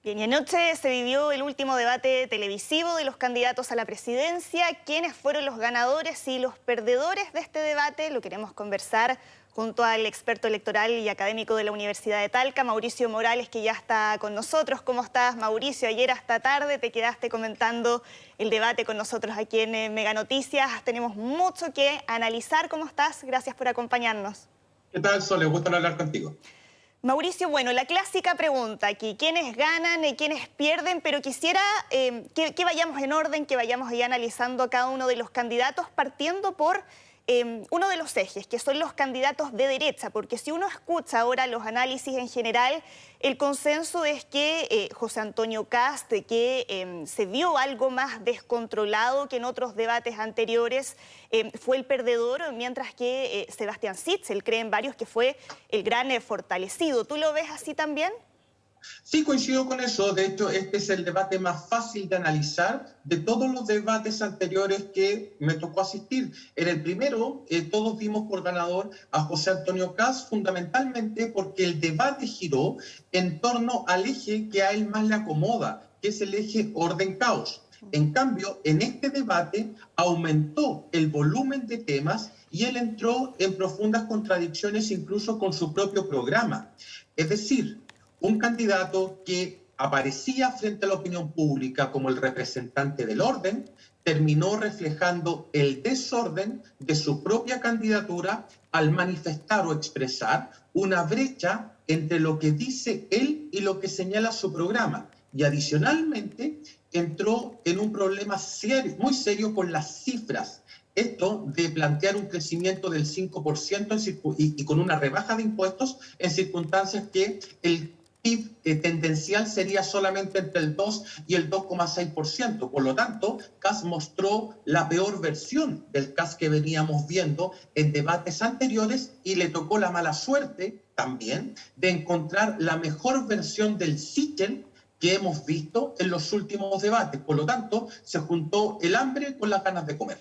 Bien, y anoche se vivió el último debate televisivo de los candidatos a la presidencia. ¿Quiénes fueron los ganadores y los perdedores de este debate? Lo queremos conversar junto al experto electoral y académico de la Universidad de Talca, Mauricio Morales, que ya está con nosotros. ¿Cómo estás, Mauricio? Ayer hasta tarde te quedaste comentando el debate con nosotros aquí en Mega Noticias. Tenemos mucho que analizar. ¿Cómo estás? Gracias por acompañarnos. ¿Qué tal, Sol? Me gusta hablar contigo. Mauricio, bueno, la clásica pregunta aquí, ¿quiénes ganan y quiénes pierden? Pero quisiera que vayamos en orden, que vayamos ahí analizando a cada uno de los candidatos, partiendo por uno de los ejes, que son los candidatos de derecha, porque si uno escucha ahora los análisis en general, el consenso es que José Antonio Kast, que se vio algo más descontrolado que en otros debates anteriores, fue el perdedor, mientras que Sebastián Sichel, creen varios que fue el gran fortalecido. ¿Tú lo ves así también? Sí, coincido con eso. De hecho, este es el debate más fácil de analizar de todos los debates anteriores que me tocó asistir. En el primero, todos vimos por ganador a José Antonio Kast, fundamentalmente porque el debate giró en torno al eje que a él más le acomoda, que es el eje orden-caos. En cambio, en este debate aumentó el volumen de temas y él entró en profundas contradicciones incluso con su propio programa. Es decir, un candidato que aparecía frente a la opinión pública como el representante del orden, terminó reflejando el desorden de su propia candidatura al manifestar o expresar una brecha entre lo que dice él y lo que señala su programa. Y adicionalmente entró en un problema muy serio con las cifras. Esto de plantear un crecimiento del 5% y con una rebaja de impuestos en circunstancias que el PIB tendencial sería solamente entre el 2 y el 2,6%. Por lo tanto, Kast mostró la peor versión del Kast que veníamos viendo en debates anteriores y le tocó la mala suerte también de encontrar la mejor versión del Sichel que hemos visto en los últimos debates. Por lo tanto, se juntó el hambre con las ganas de comer.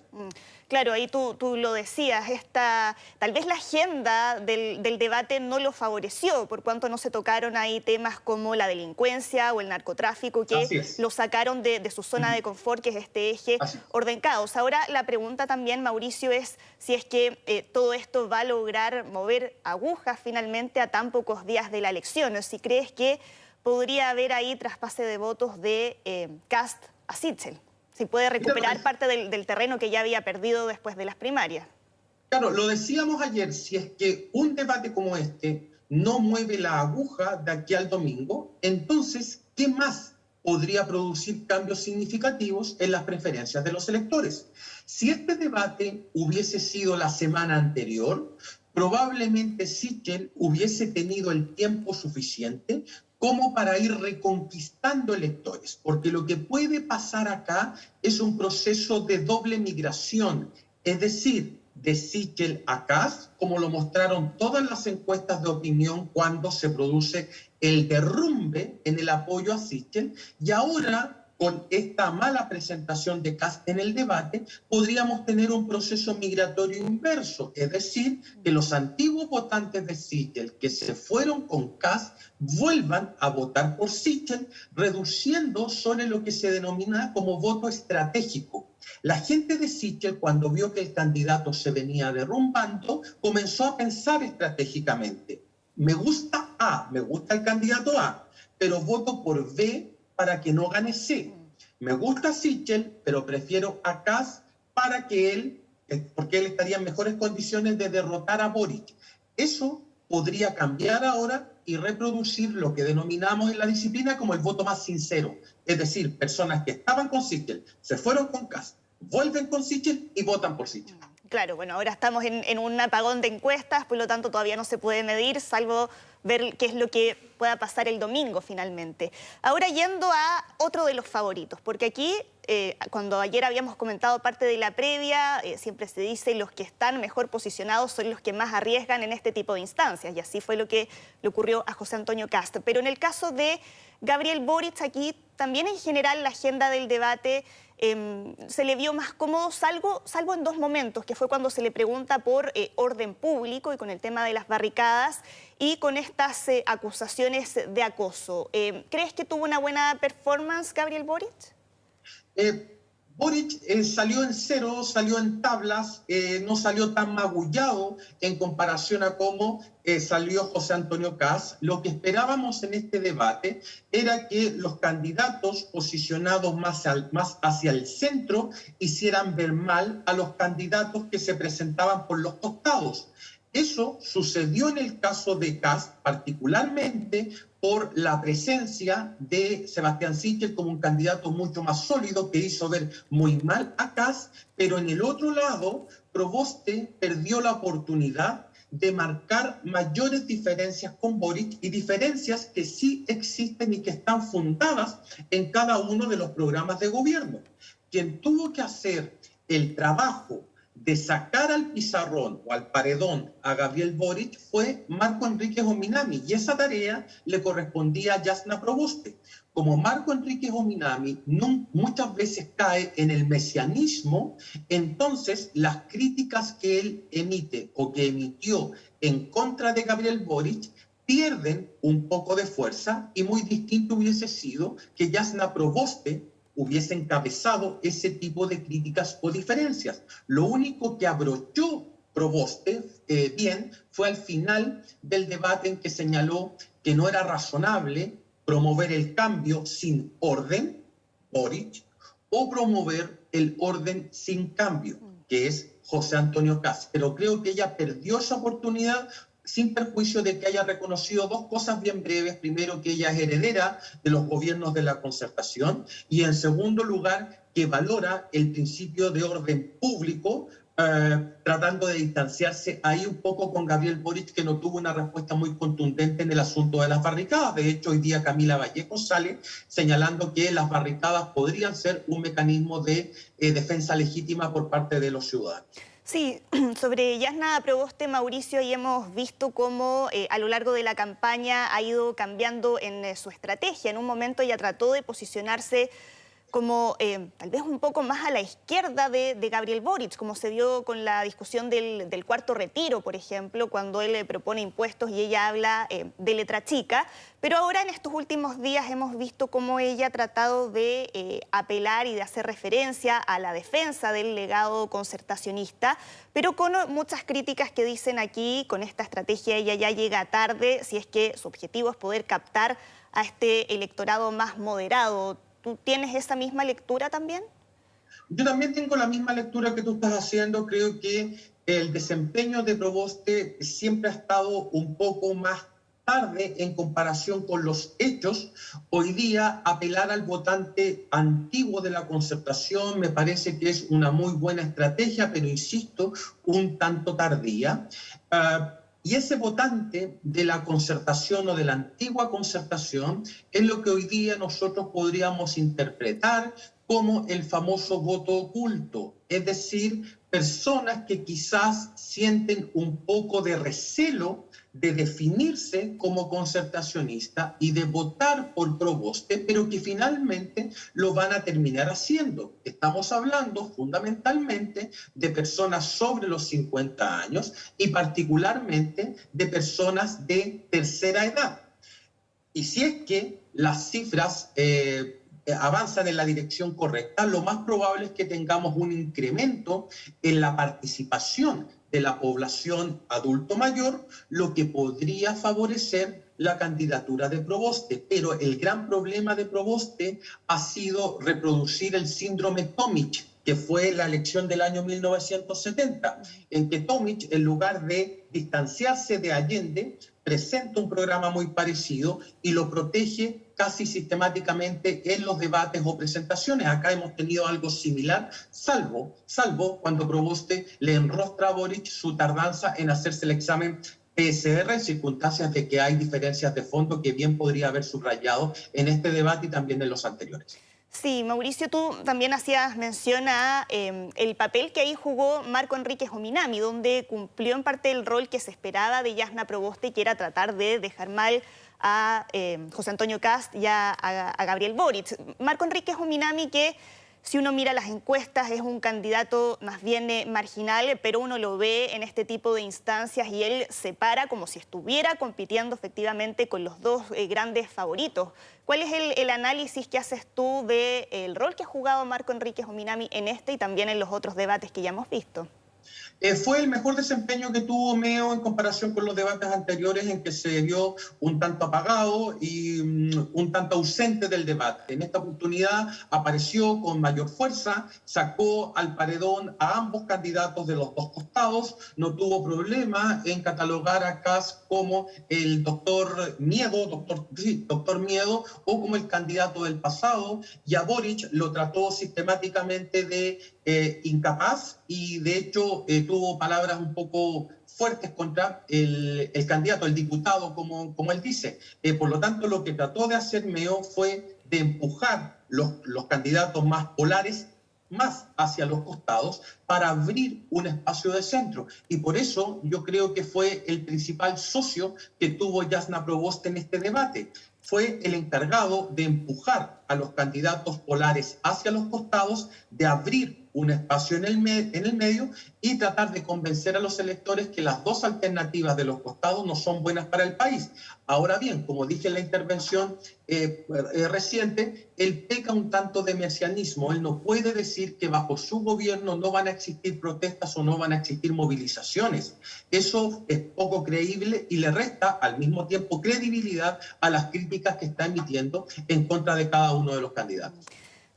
Claro, ahí tú lo decías, tal vez la agenda del debate no lo favoreció, por cuanto no se tocaron ahí temas como la delincuencia o el narcotráfico, que lo sacaron de su zona de confort, que es este eje orden-caos. Ahora, la pregunta también, Mauricio, es si es que todo esto va a lograr mover agujas finalmente a tan pocos días de la elección. Si crees que podría haber ahí traspase de votos de Kast a Sichel. Si puede recuperar parte del terreno que ya había perdido después de las primarias. Claro, lo decíamos ayer, si es que un debate como este no mueve la aguja de aquí al domingo, entonces, ¿qué más podría producir cambios significativos en las preferencias de los electores? Si este debate hubiese sido la semana anterior, probablemente Sichel hubiese tenido el tiempo suficiente como para ir reconquistando electores, porque lo que puede pasar acá es un proceso de doble migración, es decir, de Sichel a Kast, como lo mostraron todas las encuestas de opinión cuando se produce el derrumbe en el apoyo a Sichel, y ahora con esta mala presentación de Kast en el debate, podríamos tener un proceso migratorio inverso, es decir, que los antiguos votantes de Sichel que se fueron con Kast vuelvan a votar por Sichel, reduciendo sobre lo que se denomina como voto estratégico. La gente de Sichel, cuando vio que el candidato se venía derrumbando, comenzó a pensar estratégicamente. Me gusta A, me gusta el candidato A, pero voto por B para que no gane C. Me gusta Sichel, pero prefiero a Kast para que él, porque él estaría en mejores condiciones de derrotar a Boric. Eso podría cambiar ahora y reproducir lo que denominamos en la disciplina como el voto más sincero. Es decir, personas que estaban con Sichel, se fueron con Kast, vuelven con Sichel y votan por Sichel. Claro, bueno, ahora estamos en un apagón de encuestas, por lo tanto todavía no se puede medir, salvo ver qué es lo que pueda pasar el domingo finalmente. Ahora yendo a otro de los favoritos, porque aquí, cuando ayer habíamos comentado parte de la previa, siempre se dice los que están mejor posicionados son los que más arriesgan en este tipo de instancias, y así fue lo que le ocurrió a José Antonio Kast. Pero en el caso de Gabriel Boric, aquí también en general la agenda del debate se le vio más cómodo, salvo en dos momentos, que fue cuando se le pregunta por orden público y con el tema de las barricadas y con estas acusaciones de acoso. ¿Crees que tuvo una buena performance Gabriel Boric? Boric salió en cero, salió en tablas, no salió tan magullado en comparación a cómo salió José Antonio Kast. Lo que esperábamos en este debate era que los candidatos posicionados más hacia el centro hicieran ver mal a los candidatos que se presentaban por los costados. Eso sucedió en el caso de Kast, particularmente por la presencia de Sebastián Sichel como un candidato mucho más sólido que hizo ver muy mal a Kast, pero en el otro lado, Proboste perdió la oportunidad de marcar mayores diferencias con Boric y diferencias que sí existen y que están fundadas en cada uno de los programas de gobierno. Quien tuvo que hacer el trabajo de sacar al pizarrón o al paredón a Gabriel Boric fue Marco Enríquez Ominami, y esa tarea le correspondía a Jasna Proboste. Como Marco Enríquez Ominami muchas veces cae en el mesianismo, entonces las críticas que él emite o que emitió en contra de Gabriel Boric pierden un poco de fuerza, y muy distinto hubiese sido que Jasna Proboste hubiese encabezado ese tipo de críticas o diferencias. Lo único que abrochó Proboste bien fue al final del debate en que señaló que no era razonable promover el cambio sin orden, Boric, o promover el orden sin cambio, que es José Antonio Kast. Pero creo que ella perdió esa oportunidad, sin perjuicio de que haya reconocido dos cosas bien breves. Primero, que ella es heredera de los gobiernos de la concertación, y en segundo lugar, que valora el principio de orden público, tratando de distanciarse ahí un poco con Gabriel Boric, que no tuvo una respuesta muy contundente en el asunto de las barricadas. De hecho, hoy día Camila Vallejo sale señalando que las barricadas podrían ser un mecanismo de defensa legítima por parte de los ciudadanos. Sí, sobre Jasna Proboste, Mauricio, y hemos visto cómo a lo largo de la campaña ha ido cambiando en su estrategia. En un momento ella trató de posicionarse como tal vez un poco más a la izquierda de Gabriel Boric, como se dio con la discusión del cuarto retiro, por ejemplo, cuando él propone impuestos y ella habla de letra chica. Pero ahora en estos últimos días hemos visto cómo ella ha tratado de apelar y de hacer referencia a la defensa del legado concertacionista, pero con muchas críticas que dicen aquí, con esta estrategia ella ya llega tarde, si es que su objetivo es poder captar a este electorado más moderado. ¿Tú tienes esa misma lectura también? Yo también tengo la misma lectura que tú estás haciendo. Creo que el desempeño de Proboste siempre ha estado un poco más tarde en comparación con los hechos. Hoy día apelar al votante antiguo de la concertación me parece que es una muy buena estrategia, pero insisto, un tanto tardía. Y ese votante de la concertación o de la antigua concertación es lo que hoy día nosotros podríamos interpretar como el famoso voto oculto, es decir, personas que quizás sienten un poco de recelo de definirse como concertacionista y de votar por Proboste, pero que finalmente lo van a terminar haciendo. Estamos hablando fundamentalmente de personas sobre los 50 años y particularmente de personas de tercera edad. Y si es que las cifras avanzan en la dirección correcta, lo más probable es que tengamos un incremento en la participación de la población adulto mayor, lo que podría favorecer la candidatura de Proboste. Pero el gran problema de Proboste ha sido reproducir el síndrome Tomic, que fue la elección del año 1970, en que Tomic, en lugar de distanciarse de Allende, presenta un programa muy parecido y lo protege casi sistemáticamente en los debates o presentaciones. Acá hemos tenido algo similar, salvo cuando Proboste le enrostra a Boric su tardanza en hacerse el examen PCR, en circunstancias de que hay diferencias de fondo que bien podría haber subrayado en este debate y también en los anteriores. Sí, Mauricio, tú también hacías mención a el papel que ahí jugó Marco Enríquez Ominami, donde cumplió en parte el rol que se esperaba de Jasna Proboste, que era tratar de dejar mal a José Antonio Kast y a Gabriel Boric. Marco Enríquez Ominami, que si uno mira las encuestas, es un candidato más bien marginal, pero uno lo ve en este tipo de instancias y él se para como si estuviera compitiendo efectivamente con los dos grandes favoritos. ¿Cuál es el análisis que haces tú del rol que ha jugado Marco Enríquez Ominami en este y también en los otros debates que ya hemos visto? Fue el mejor desempeño que tuvo Meo en comparación con los debates anteriores en que se vio un tanto apagado y un tanto ausente del debate. En esta oportunidad apareció con mayor fuerza, sacó al paredón a ambos candidatos de los dos costados, no tuvo problema en catalogar a Kast como el doctor Miedo, doctor Miedo, o como el candidato del pasado, y a Boric lo trató sistemáticamente de incapaz y de hecho tuvo palabras un poco fuertes contra el candidato, el diputado, como él dice. Por lo tanto, lo que trató de hacer Meo fue de empujar los candidatos más polares más hacia los costados para abrir un espacio de centro. Y por eso yo creo que fue el principal socio que tuvo Jasna Proboste en este debate. Fue el encargado de empujar a los candidatos polares hacia los costados, de abrir un espacio en el medio y tratar de convencer a los electores que las dos alternativas de los costados no son buenas para el país. Ahora bien, como dije en la intervención reciente, él peca un tanto de mesianismo. Él no puede decir que bajo su gobierno no van a existir protestas o no van a existir movilizaciones. Eso es poco creíble y le resta al mismo tiempo credibilidad a las críticas que está emitiendo en contra de cada uno de los candidatos.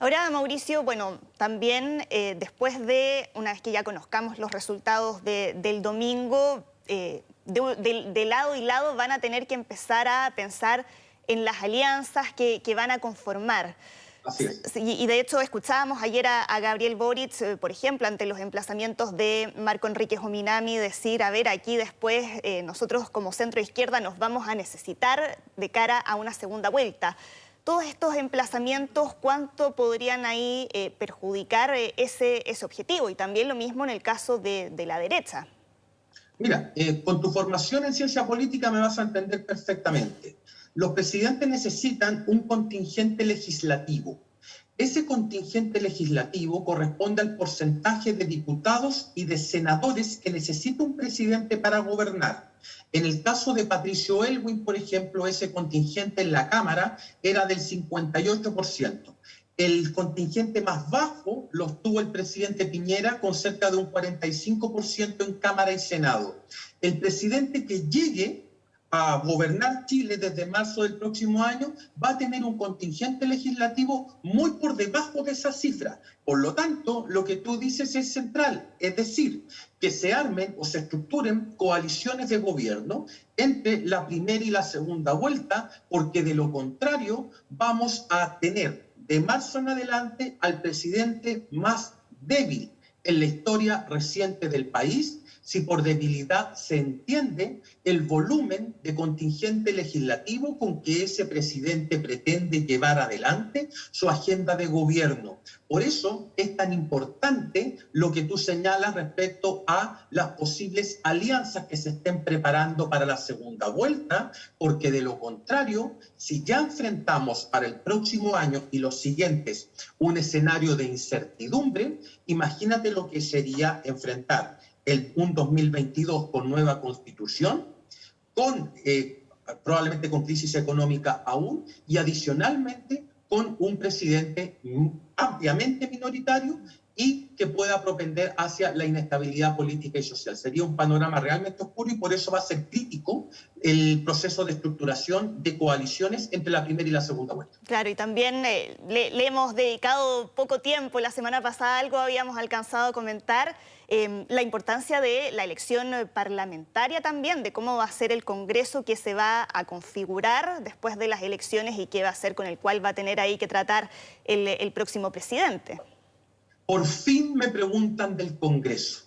Ahora, Mauricio, bueno, también después de, una vez que ya conozcamos los resultados del domingo, de lado y lado van a tener que empezar a pensar en las alianzas que van a conformar. Así es. Y de hecho escuchábamos ayer a Gabriel Boric, por ejemplo, ante los emplazamientos de Marco Enríquez Ominami, decir, a ver, aquí después nosotros como centro izquierda nos vamos a necesitar de cara a una segunda vuelta. Todos estos emplazamientos, ¿cuánto podrían ahí perjudicar ese objetivo? Y también lo mismo en el caso de la derecha. Mira, con tu formación en ciencia política me vas a entender perfectamente. Los presidentes necesitan un contingente legislativo. Ese contingente legislativo corresponde al porcentaje de diputados y de senadores que necesita un presidente para gobernar. En el caso de Patricio Aylwin, por ejemplo, ese contingente en la Cámara era del 58%. El contingente más bajo lo tuvo el presidente Piñera con cerca de un 45% en Cámara y Senado. El presidente que llegue a gobernar Chile desde marzo del próximo año va a tener un contingente legislativo muy por debajo de esa cifra. Por lo tanto, lo que tú dices es central, es decir, que se armen o se estructuren coaliciones de gobierno entre la primera y la segunda vuelta, porque de lo contrario vamos a tener de marzo en adelante al presidente más débil en la historia reciente del país, si por debilidad se entiende el volumen de contingente legislativo con que ese presidente pretende llevar adelante su agenda de gobierno. Por eso es tan importante lo que tú señalas respecto a las posibles alianzas que se estén preparando para la segunda vuelta, porque de lo contrario, si ya enfrentamos para el próximo año y los siguientes un escenario de incertidumbre, imagínate lo que sería enfrentar un 2022 con nueva constitución, probablemente con crisis económica aún, y adicionalmente con un presidente ampliamente minoritario y que pueda propender hacia la inestabilidad política y social. Sería un panorama realmente oscuro y por eso va a ser crítico el proceso de estructuración de coaliciones entre la primera y la segunda vuelta. Claro, y también le hemos dedicado poco tiempo. La semana pasada algo habíamos alcanzado a comentar, la importancia de la elección parlamentaria también, de cómo va a ser el Congreso que se va a configurar después de las elecciones y qué va a ser con el cual va a tener ahí que tratar el próximo presidente. Por fin me preguntan del Congreso,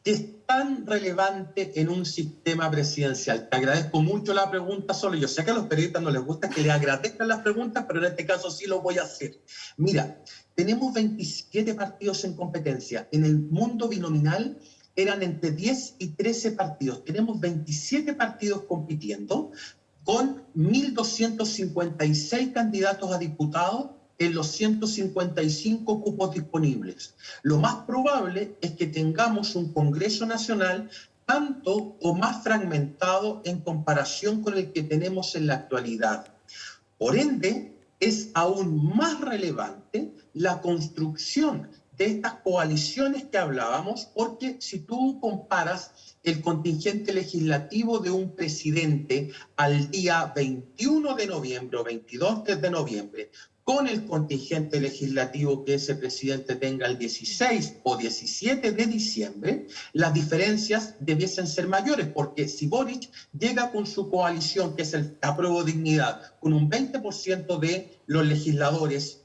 que es tan relevante en un sistema presidencial. Te agradezco mucho la pregunta, Solo. Yo sé que a los periodistas no les gusta que les agradezcan las preguntas, pero en este caso sí lo voy a hacer. Mira, tenemos 27 partidos en competencia. En el mundo binominal eran entre 10 y 13 partidos. Tenemos 27 partidos compitiendo con 1.256 candidatos a diputados en los 155 cupos disponibles. Lo más probable es que tengamos un Congreso Nacional tanto o más fragmentado en comparación con el que tenemos en la actualidad. Por ende, es aún más relevante la construcción de estas coaliciones que hablábamos, porque si tú comparas el contingente legislativo de un presidente al día 21 de noviembre o 22 de noviembre con el contingente legislativo que ese presidente tenga el 16 o 17 de diciembre, las diferencias debiesen ser mayores, porque si Boric llega con su coalición, que es el Apruebo Dignidad, con un 20% de los legisladores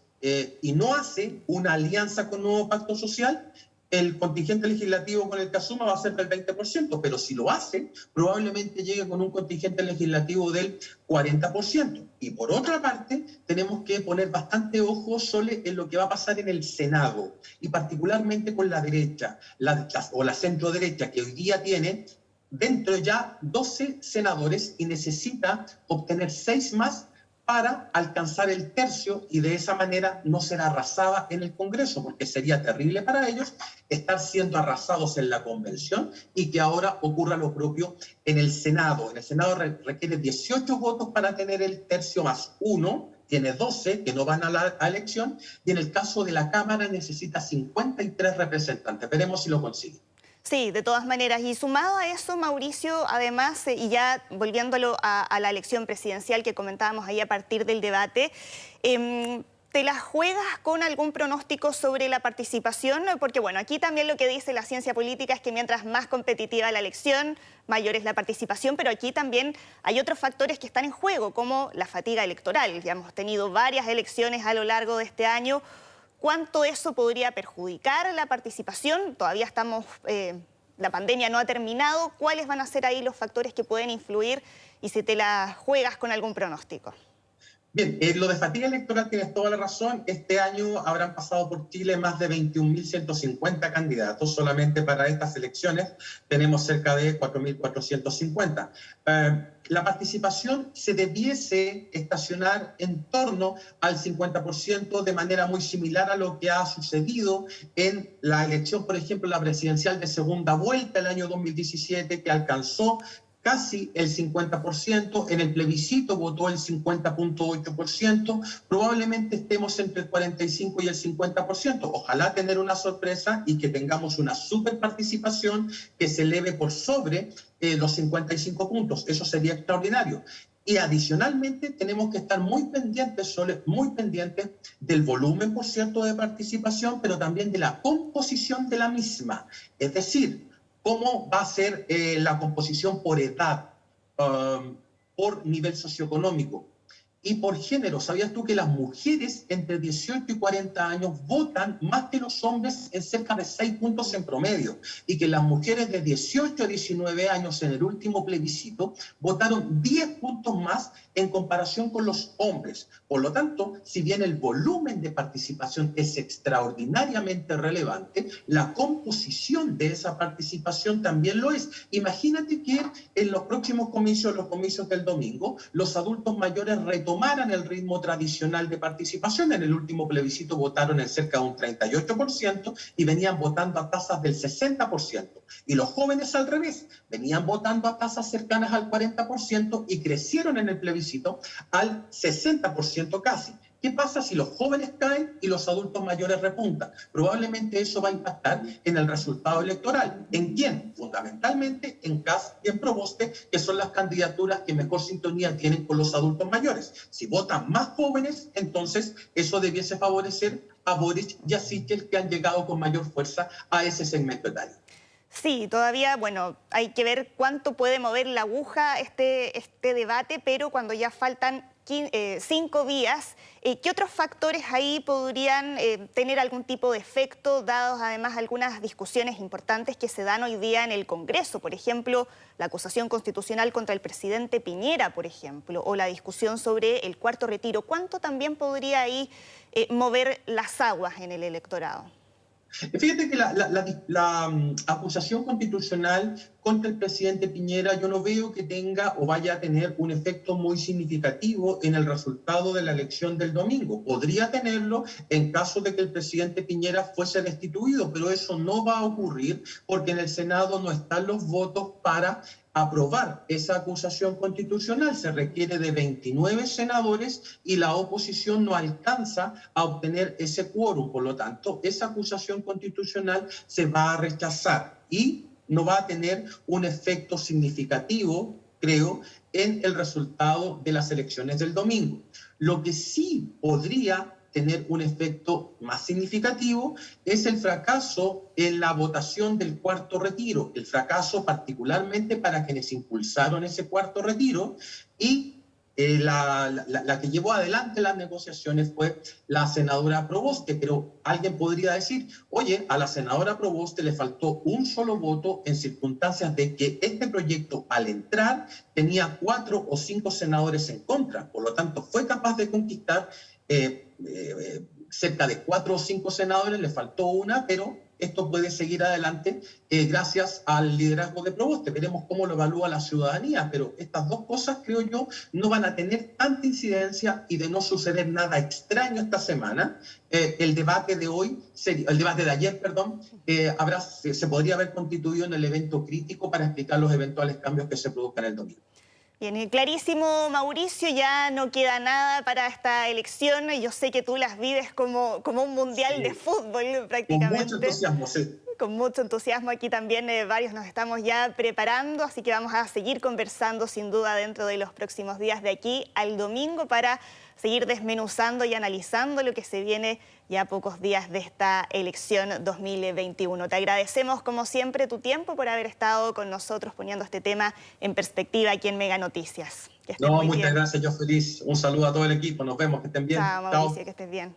y no hace una alianza con Nuevo Pacto Social, el contingente legislativo con el que asuma va a ser del 20%, pero si lo hace, probablemente llegue con un contingente legislativo del 40%. Y por otra parte, tenemos que poner bastante ojo solo en lo que va a pasar en el Senado, y particularmente con la derecha, o la centro derecha, que hoy día tiene dentro ya 12 senadores y necesita obtener 6 más para alcanzar el tercio y de esa manera no ser arrasada en el Congreso, porque sería terrible para ellos estar siendo arrasados en la convención y que ahora ocurra lo propio en el Senado. En el Senado requiere 18 votos para tener el tercio más 1, tiene 12 que no van a la elección, y en el caso de la Cámara necesita 53 representantes. Veremos si lo consigue. Sí, de todas maneras. Y sumado a eso, Mauricio, además, y ya volviéndolo a la elección presidencial que comentábamos ahí a partir del debate, ¿te la juegas con algún pronóstico sobre la participación? Porque bueno, aquí también lo que dice la ciencia política es que mientras más competitiva la elección, mayor es la participación, pero aquí también hay otros factores que están en juego, como la fatiga electoral. Ya hemos tenido varias elecciones a lo largo de este año. ¿Cuánto eso podría perjudicar la participación? Todavía estamos, la pandemia no ha terminado. ¿Cuáles van a ser ahí los factores que pueden influir y si te la juegas con algún pronóstico? Bien, lo de fatiga electoral tienes toda la razón. Este año habrán pasado por Chile más de 21.150 candidatos. Solamente para estas elecciones tenemos cerca de 4.450. La participación se debiese estacionar en torno al 50% de manera muy similar a lo que ha sucedido en la elección, por ejemplo, la presidencial de segunda vuelta el año 2017, que alcanzó casi el 50%, en el plebiscito votó el 50.8%, probablemente estemos entre el 45 y el 50%. Ojalá tener una sorpresa y que tengamos una superparticipación que se eleve por sobre los 55 puntos. Eso sería extraordinario. Y adicionalmente tenemos que estar muy pendientes del volumen, por cierto, de participación, pero también de la composición de la misma. Es decir, cómo va a ser la composición por edad, por nivel socioeconómico y por género. ¿Sabías tú que las mujeres entre 18 y 40 años votan más que los hombres en cerca de 6 puntos en promedio? Y que las mujeres de 18 a 19 años en el último plebiscito votaron 10 puntos más en comparación con los hombres. Por lo tanto, si bien el volumen de participación es extraordinariamente relevante, la composición de esa participación también lo es. Imagínate que en los próximos comicios, los comicios del domingo, los adultos mayores retomaran el ritmo tradicional de participación. En el último plebiscito votaron en cerca de un 38% y venían votando a tasas del 60%. Y los jóvenes al revés, venían votando a tasas cercanas al 40% y crecieron en el plebiscito al 60% casi. ¿Qué pasa si los jóvenes caen y los adultos mayores repuntan? Probablemente eso va a impactar en el resultado electoral. ¿En quién? Fundamentalmente en Kast y en Proboste, que son las candidaturas que mejor sintonía tienen con los adultos mayores. Si votan más jóvenes, entonces eso debiese favorecer a Boric y a Sichel, que han llegado con mayor fuerza a ese segmento etario. Sí, todavía, bueno, hay que ver cuánto puede mover la aguja este debate, pero cuando ya faltan 5 días, ¿qué otros factores ahí podrían tener algún tipo de efecto, dados además algunas discusiones importantes que se dan hoy día en el Congreso? Por ejemplo, la acusación constitucional contra el presidente Piñera, por ejemplo, o la discusión sobre el cuarto retiro. ¿Cuánto también podría ahí mover las aguas en el electorado? Fíjate que la acusación constitucional contra el presidente Piñera yo no veo que tenga o vaya a tener un efecto muy significativo en el resultado de la elección del domingo. Podría tenerlo en caso de que el presidente Piñera fuese destituido, pero eso no va a ocurrir porque en el Senado no están los votos para aprobar esa acusación constitucional. Se requiere de 29 senadores y la oposición no alcanza a obtener ese quórum. Por lo tanto, esa acusación constitucional se va a rechazar y no va a tener un efecto significativo, creo, en el resultado de las elecciones del domingo. Lo que sí podría tener un efecto más significativo es el fracaso en la votación del cuarto retiro, el fracaso particularmente para quienes impulsaron ese cuarto retiro y la que llevó adelante las negociaciones fue la senadora Proboste, pero alguien podría decir, oye, a la senadora Proboste le faltó un solo voto en circunstancias de que este proyecto al entrar tenía 4 o 5 senadores en contra, por lo tanto fue capaz de conquistar cerca de 4 o 5 senadores, le faltó una, pero esto puede seguir adelante gracias al liderazgo de Proboste. Veremos cómo lo evalúa la ciudadanía, pero estas dos cosas, creo yo, no van a tener tanta incidencia y de no suceder nada extraño esta semana. El debate de hoy, el debate de ayer, perdón, se podría haber constituido en el evento crítico para explicar los eventuales cambios que se produzcan el domingo. Bien, clarísimo, Mauricio, ya no queda nada para esta elección. Yo sé que tú las vives como un mundial de fútbol prácticamente. Con mucho entusiasmo, sí. Con mucho entusiasmo, aquí también varios nos estamos ya preparando, así que vamos a seguir conversando sin duda dentro de los próximos días de aquí al domingo para seguir desmenuzando y analizando lo que se viene ya a pocos días de esta elección 2021. Te agradecemos como siempre tu tiempo por haber estado con nosotros poniendo este tema en perspectiva aquí en Mega Noticias. No, muchas gracias, yo feliz. Un saludo a todo el equipo, nos vemos, que estén bien. Chao, Mauricio, que estés bien.